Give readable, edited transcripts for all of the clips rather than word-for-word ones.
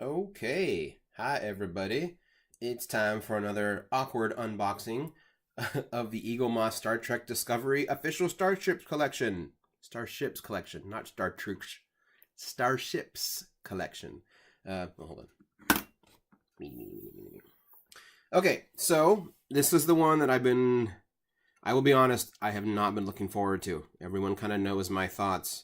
Okay, hi everybody. It's time for another awkward unboxing of the Eaglemoss Star Trek Discovery official Starships collection. Starships collection, not Star Trek. Starships collection. Hold on. Okay, so this is the one that I will be honest, I have not been looking forward to. Everyone kind of knows my thoughts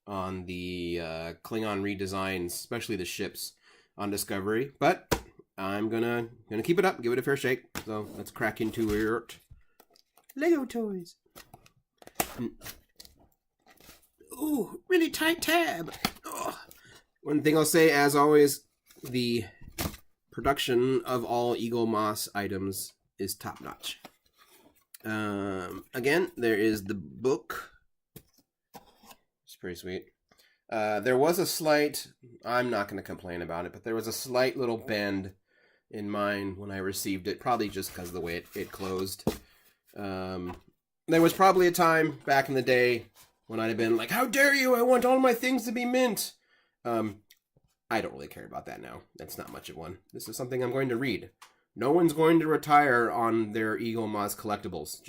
on the Klingon redesigns, especially the ships on Discovery, but I'm gonna keep it up, give it a fair shake. So let's crack into your Lego toys. Ooh, really tight tab. Oh. One thing I'll say, as always, the production of all Eaglemoss items is top notch. Again, there is the book. It's pretty sweet. There was a slight, I'm not going to complain about it, but there was a slight little bend in mine when I received it, probably just because of the way it closed. There was probably a time back in the day when I'd have been like, how dare you, I want all my things to be mint. I don't really care about that now. That's not much of one. This is something I'm going to read. No one's going to retire on their Eaglemoss collectibles.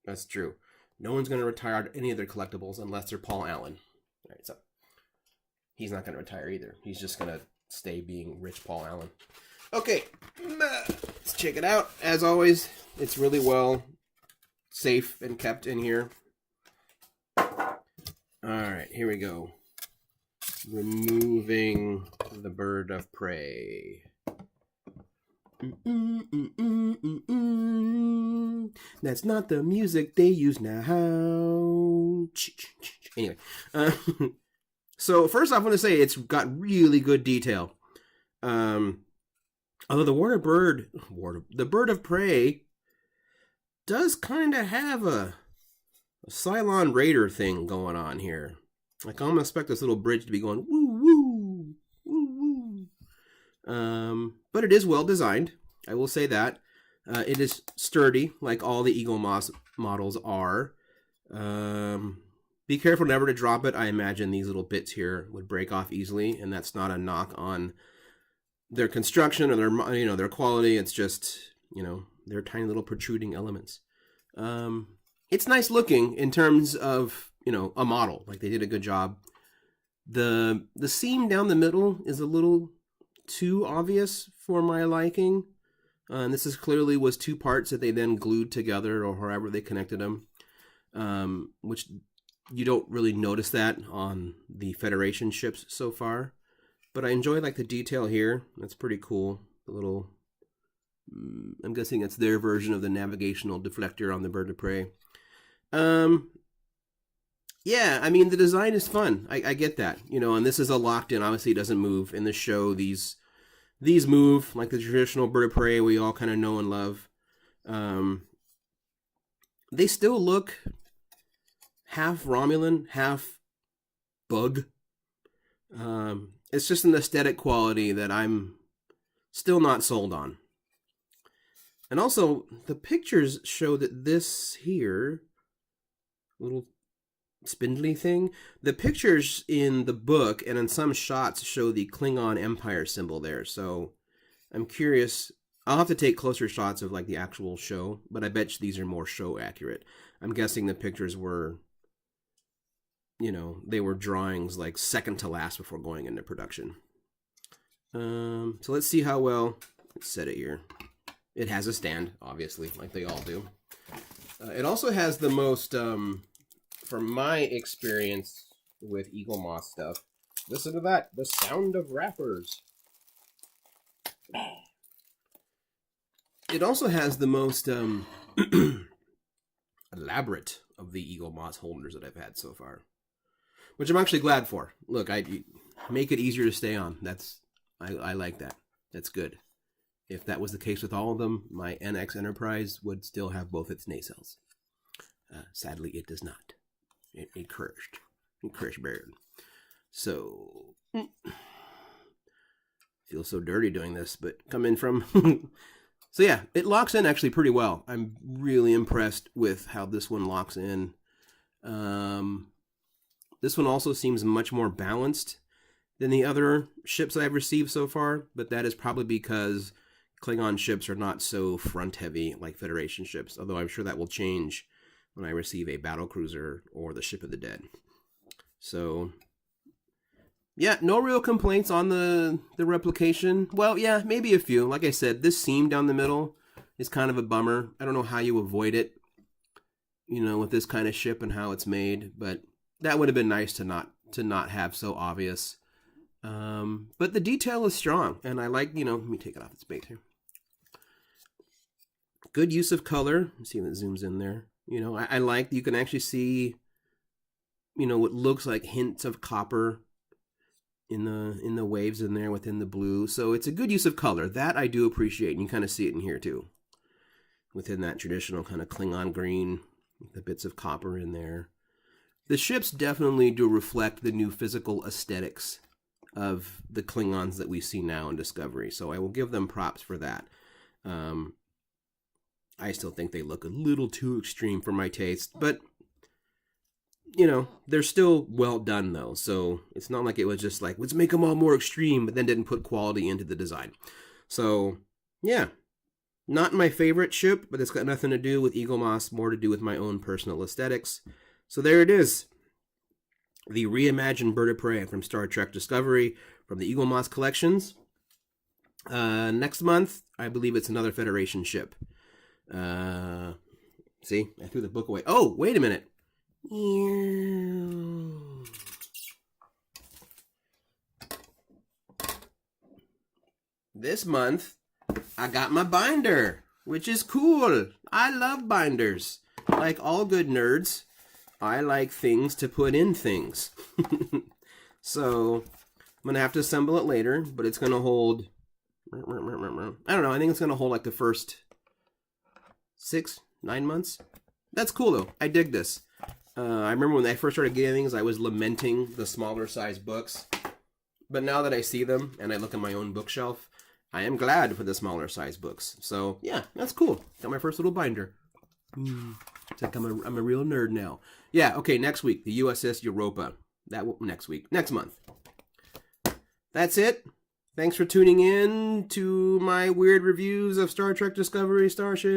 That's true. No one's going to retire on any of their collectibles unless they're Paul Allen. All right, so he's not going to retire either. He's just going to stay being rich Paul Allen. Okay, let's check it out. As always, it's really well safe and kept in here. All right, here we go. Removing the Bird of Prey. That's not the music they use now. Anyway, so first off, I want to say it's got really good detail. Although the Bird of Prey does kind of have a Cylon Raider thing going on here. Like, I almost expect this little bridge to be going woo woo woo woo. But it is well designed. I will say that. It is sturdy, like all the Eaglemoss models are. Be careful never to drop it. I imagine these little bits here would break off easily, and that's not a knock on their construction or their quality. It's just, they're tiny little protruding elements. It's nice looking in terms of, a model. Like, they did a good job. The seam down the middle is a little too obvious for my liking. And this clearly was two parts that they then glued together or however they connected them, which you don't really notice that on the Federation ships so far. But I enjoy the detail here. That's pretty cool. The little, I'm guessing it's their version of the navigational deflector on the Bird of Prey. Yeah, I mean, the design is fun. I get that, and this is a locked in. Obviously, it doesn't move. In the show, these move like the traditional Bird of Prey we all kind of know and love. They still look half Romulan, half bug. It's just an aesthetic quality that I'm still not sold on. And also, the pictures show that this here, little spindly thing, the pictures in the book and in some shots show the Klingon Empire symbol there. So I'm curious. I'll have to take closer shots of the actual show, but I bet you these are more show accurate. I'm guessing the pictures were, they were drawings second to last before going into production. So let's see how well. Let's set it here. It has a stand, obviously, like they all do. It also has the most, from my experience with Eaglemoss stuff, listen to that, the sound of wrappers. It also has the most elaborate of the Eaglemoss holders that I've had so far, which I'm actually glad for. Look, I make it easier to stay on. I like that. That's good. If that was the case with all of them, my NX Enterprise would still have both its nacelles. Sadly, it does not. It crashed. It crashed bad. So, feel so dirty doing this, but coming from... So yeah, it locks in actually pretty well. I'm really impressed with how this one locks in. This one also seems much more balanced than the other ships that I've received so far, but that is probably because Klingon ships are not so front-heavy like Federation ships, although I'm sure that will change when I receive a battlecruiser or the Ship of the Dead. So, yeah, no real complaints on the replication. Well, yeah, maybe a few. Like I said, this seam down the middle is kind of a bummer. I don't know how you avoid it, you know, with this kind of ship and how it's made, but that would have been nice to not have so obvious. But the detail is strong, and I like, you know, let me take it off its base here. Good use of color. Let's see if it zooms in there. You know, I like, you can actually see, you know, what looks like hints of copper in the waves in there within the blue. So it's a good use of color. That I do appreciate, and you kind of see it in here too. Within that traditional kind of Klingon green, the bits of copper in there. The ships definitely do reflect the new physical aesthetics of the Klingons that we see now in Discovery. So I will give them props for that. I still think they look a little too extreme for my taste, but you know, they're still well done though. So it's not like it was just like, let's make them all more extreme, but then didn't put quality into the design. So yeah, not my favorite ship, but it's got nothing to do with Eaglemoss, more to do with my own personal aesthetics. So there it is. The reimagined Bird of Prey from Star Trek Discovery from the Eaglemoss collections. Next month, I believe it's another Federation ship. See, I threw the book away. Oh, wait a minute. This month, I got my binder, which is cool. I love binders. Like all good nerds, I like things to put in things. So, I'm going to have to assemble it later, but it's going to hold, I don't know, I think it's going to hold like the first 6-9 months. That's cool though. I dig this. I remember when I first started getting things, I was lamenting the smaller size books. But now that I see them and I look at my own bookshelf, I am glad for the smaller size books. So yeah, that's cool. Got my first little binder. It's like I'm a real nerd now. Yeah, okay, next week, the USS Europa. Next month. That's it. Thanks for tuning in to my weird reviews of Star Trek Discovery starships.